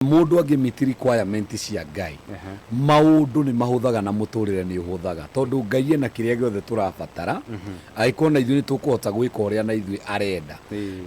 Mundu angimiti requirement cia Ngai maundu ni mahuthaga na muturire ni uhuthaga tondu Ngai ena kiria giothe turabatara aikona ithui tukuhota gwika uria na ithui arenda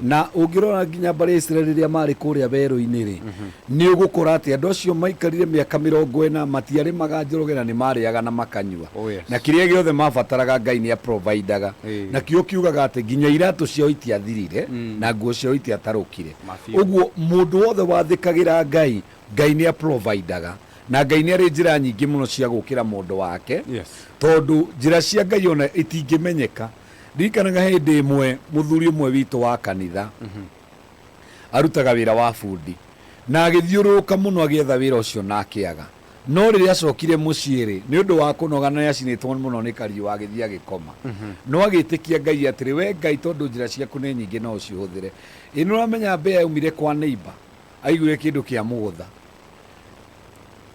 na ungirora nginya bari Israeli ria mari kuria beru-ini ri ni ugukora ati andu acio maikarire miaka 40 matiari maganjoroge na ni mariaga na makanyua na kiria giothe mabataraga Ngai ni aprovidaga na kio kiugaga ati nginya iratu cio itiathirire na nguo cio itiatarukire uguo mundu wothe wathikagira Ngai ni aprovidaga na Ngai ni ari njira nyingi muno cia gukira mundu wake tondu njira cia Ngai ona itingimenyeka ndikanaga hindi imwe muthuri umwe witu wa kanitha arutaga wira wa fundi na agithiuruka muno agietha wira ucio na akiaga no riria acokire muciiri ni undu wa kunoga na yacinitwo muno ni kariu agithia gikoma no agitikia Ngai atiri we Ngai tondu njira ciaku ni nyingi no ucihuthire ino ramenya mbea yaumire kwa neighbor aigure kindu kia mugutha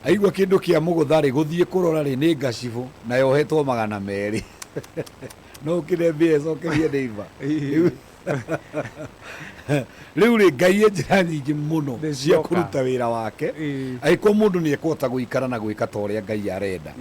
aigua kindu kia mugutha ri guthie kurora ri ni ngacibu na yohetwo 200 no kire mbia cokerie neighbor riu ri Ngai njira nyingi muno cia kuruta wira wake aiko mundu ni ekota guikara na gwika ta uria Ngai arenda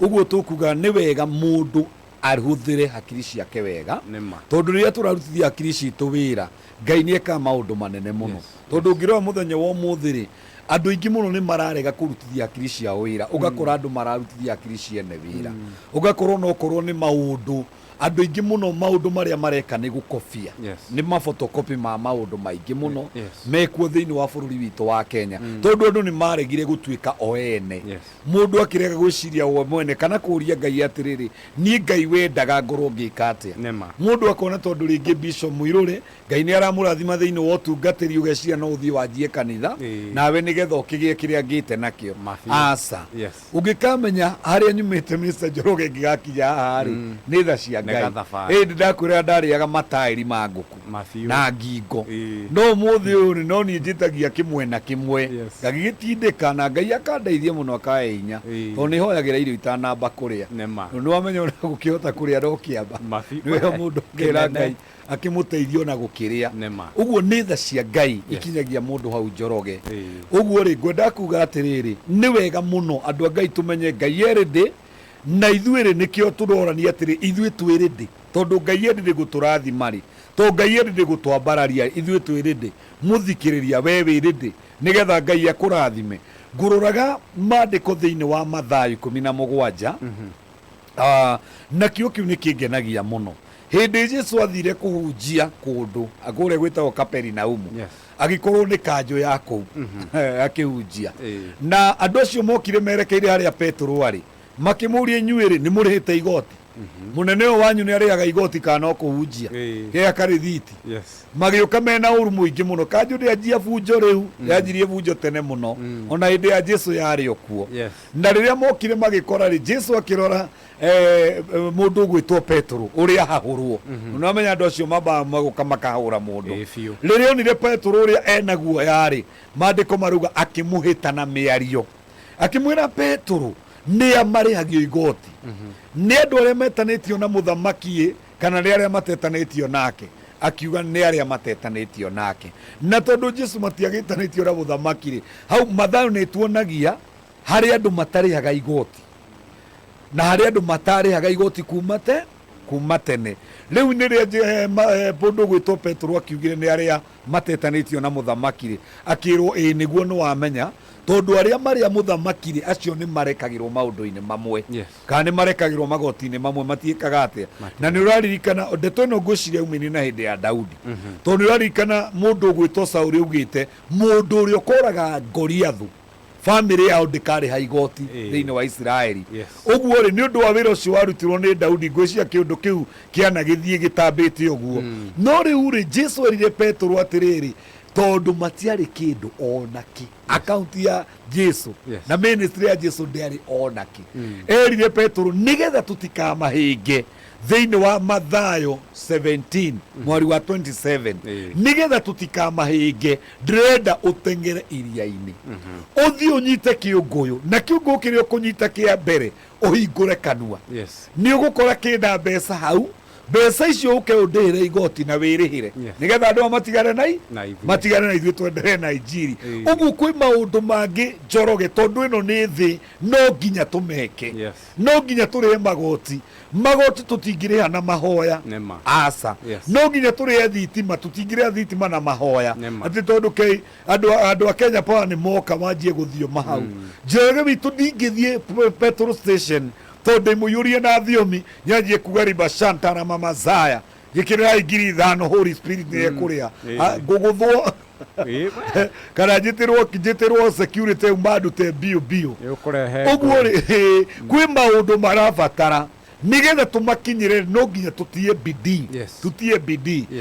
uguo tukuga ni wega mundu aruthire hakiri ciake wega tondu riria turarutithia hakiri citu wira Ngai ni eka maundu manene muno tondu ngirwa muthenya wa muthiri andu ingi muno ni mararega kurutithia hakiri cia wira ugakora andu mararutithia hakiri ciene wira ugakora no korwo ni maundu andu ingi muno maundu maria mareka ni gukofia ni mafotocopy ma maundu maingi muno mekuo thiini wa bururi witu wa Kenya tondu andu ni maregire gutuika oene mundu akirega gwiciria we mwene kana kuria Ngai atiriri ni Ngai wendaga ngorwo ngika atia mundu akona tondu ringi Bishop Muiruri Ngai ni aramurathima thiini wa utungatiri ugeciria no uthii wanjie kanitha nawe nigetha ukigie kiria ngite nakio asa ungikamenya haria nyumite Mr. Njoroge ngigakinya hari ni tha cia Ngai ndakwira ndariaga matairi ma nguku na ngingo no muthi uyu no ni njitagia kimwe na kimwe ngagitindika na Ngai akandeithia muno akae hinya to ni hoyagira irio itanamba kuria no wamenya ura gukihota kuria ro kiamba niwe mundu kira Ngai akimuteithio na gukiria uguo ni tha cia Ngai ikinyagia mundu hau Njoroge uguo ri ngwenda kuga atiriri ni wega muno andu Ngai tumenye Ngai erede na ithuire nikio turorania atiri ithuĩ twirindi tondu Ngai endi guturathima ri to Ngai endi gutwambararia ithuĩ twirindi muthikiriria we wirindi nigetha Ngai akurathime nguroraga mandiko thiini wa Mathayo 17 na kio kiu nikingenagia muno hindi Jesu athire kuhunjia kundu agure gwitagwo Kaperinaumu agikorwo ni kanjo ya kuu akihunjia na andu acio mokire merekeire haria Petro ari makimuria inyuiri ni murihite igoti munene wanyu ni ariaga igoti kana kuhunjia ke akarithiti magiuka mena uru muingi muno kanju ndi ajia bunjo riu yajirie bunjo tene muno ona hindi ya Jesu yari okuo na riria mokire magikora ri Jesu akirora mundu gwitwo Petro uria hahurwo no amenya andu acio mamba maguka makahura mundu riria onire Petro uria enaguo yari mandiko maruga akimuhita na miario akimwira Petro ni amarihagio igoti ni andu aria metanitio na muthamaki kana ni aria matetanitio nake akiuga ni aria matetanitio nake na tondu Jesu matiagitanitio na muthamaki hau Mathayo ni tuonagia hari andu matarihaga igoti na hari andu matarihaga igoti kuma tene riu ni ria mundu gwitwo Petro akiugire ni aria matetanitio na muthamaki akirwo niguo no wamenya tondu aria maria muthamaki acio ni marekagirwo maundu-ini mamwe kana ni marekagirwo magoti-ini mamwe matiikaga atia na ni uraririkana ndeto ino ngwiciria umini na hindi ya Daudi tondu ni uraririkana mundu gwitwo Sauli ugite mundu uria ukoraga Goliathu family yao ndikari ha igoti thiini wa Israeli uguo ri ni undu wa wira ucio warutirwo ni Daudi ngwiciria kiundu kiu kiana githie gitambite uguo no riu ri Jesu erire Petro atiriri tondu matiari kindu onaki account ya Jesu na ministry ya Jesu ndiari onaki erire Petro nigetha tutikamahinge thiini wa Mathayo 17 mwari wa 27 nigetha tutikamahinge ndirenda utengere iria-ini uthii unyite kiunguyu na kiunguyu kiria kunyita kia mbere uhingure kanua ni ugukora kina mbeca hau mbeca icio uke undihire igoti na wirihire nigetha andu matigare na ithuĩ twendere Nigeria. Ũguo kwĩ maũndũ mangĩ njoroge tondũ ĩno nĩ thĩ no nginya tũmeke, no nginya tũrĩhe magoti tũtingĩrĩha na mahoya aca, no nginya tũrĩhe thitima tũtingĩrĩha thitima na mahoya atĩ tondũ andũ a Kenya Power nĩ moka manjie gũthio mahau. Njoroge witũ ndingĩthiĩ petrol station tondũ mũiyũrie na thiomi nyanjie kuga riba shanta na mama Zaya gĩkĩrĩra ngiri 5 Holy Spirit nĩ ekũrĩa ngũgũthwo kana njĩtĩrwo security mandute bio ũguo rĩ kwĩ maũndũ marabatara nigetha tũmakinyĩre no nginya tũtie bidii